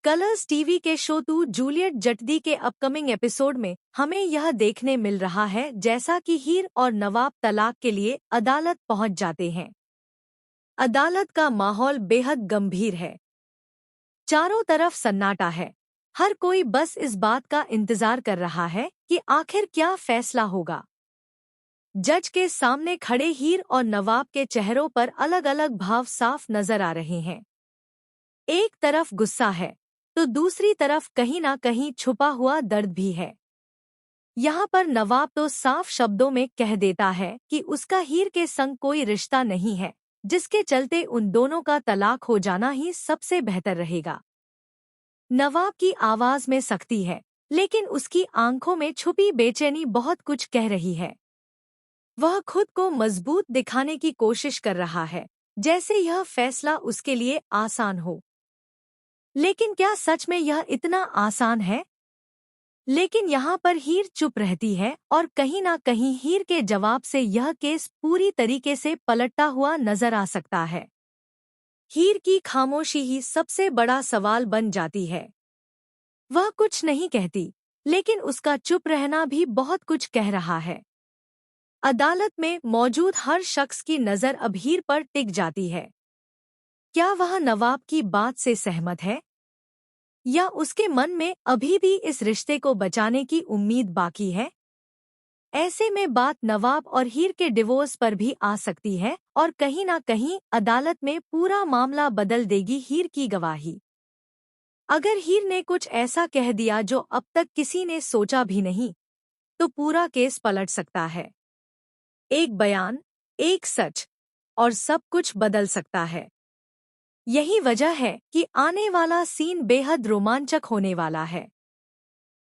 Colors TV के show to Juliet Jatti के upcoming episode में हमें यह देखने मिल रहा है जैसा कि हीर और नवाब तलाक के लिए अदालत पहुंच जाते हैं। अदालत का माहौल बेहद गंभीर है। चारों तरफ सन्नाटा है। हर कोई बस इस बात का इंतजार कर रहा है कि आखिर क्या फैसला होगा। जज के सामने खड़े हीर और नवाब के चेहरों पर अलग अलग भाव साफ नजर आ रहे हैं। एक तरफ गुस्सा है तो दूसरी तरफ कहीं ना कहीं छुपा हुआ दर्द भी है। यहाँ पर नवाब तो साफ शब्दों में कह देता है कि उसका हीर के संग कोई रिश्ता नहीं है, जिसके चलते उन दोनों का तलाक हो जाना ही सबसे बेहतर रहेगा। नवाब की आवाज में सख्ती है, लेकिन उसकी आंखों में छुपी बेचैनी बहुत कुछ कह रही है। वह खुद को मजबूत दिखाने की कोशिश कर रहा है, जैसे यह फैसला उसके लिए आसान हो। लेकिन क्या सच में यह इतना आसान है? लेकिन यहाँ पर हीर चुप रहती है और कहीं ना कहीं हीर के जवाब से यह केस पूरी तरीके से पलटता हुआ नजर आ सकता है। हीर की खामोशी ही सबसे बड़ा सवाल बन जाती है। वह कुछ नहीं कहती, लेकिन उसका चुप रहना भी बहुत कुछ कह रहा है। अदालत में मौजूद हर शख्स की नज़र अब हीर पर टिक जाती है। क्या वह नवाब की बात से सहमत है, या उसके मन में अभी भी इस रिश्ते को बचाने की उम्मीद बाकी है? ऐसे में बात नवाब और हीर के डिवोर्स पर भी आ सकती है और कहीं ना कहीं अदालत में पूरा मामला बदल देगी हीर की गवाही। अगर हीर ने कुछ ऐसा कह दिया जो अब तक किसी ने सोचा भी नहीं, तो पूरा केस पलट सकता है। एक बयान, एक सच, और सब कुछ बदल सकता है। यही वजह है कि आने वाला सीन बेहद रोमांचक होने वाला है।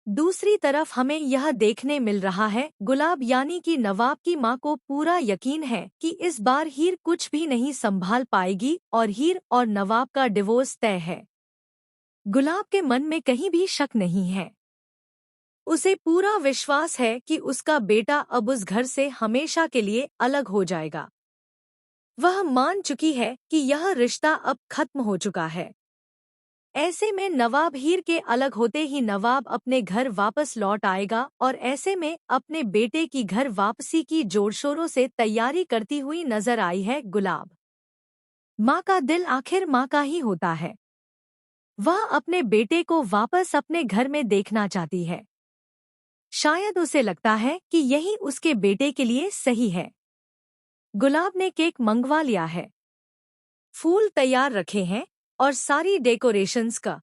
दूसरी तरफ हमें यह देखने मिल रहा है गुलाब यानी कि नवाब की मां को पूरा यकीन है कि इस बार हीर कुछ भी नहीं संभाल पाएगी और हीर और नवाब का डिवोर्स तय है। गुलाब के मन में कहीं भी शक नहीं है। उसे पूरा विश्वास है कि उसका बेटा अब उस घर से हमेशा के लिए अलग हो जाएगा। वह मान चुकी है कि यह रिश्ता अब खत्म हो चुका है। ऐसे में नवाब हीर के अलग होते ही नवाब अपने घर वापस लौट आएगा और ऐसे में अपने बेटे की घर वापसी की जोर-शोरों से तैयारी करती हुई नजर आई है गुलाब। माँ का दिल आखिर माँ का ही होता है। वह अपने बेटे को वापस अपने घर में देखना चाहती है। शायद उसे लगता है कि यही उसके बेटे के लिए सही है। गुलाब ने केक मंगवा लिया है, फूल तैयार रखे हैं और सारी डेकोरेशंस का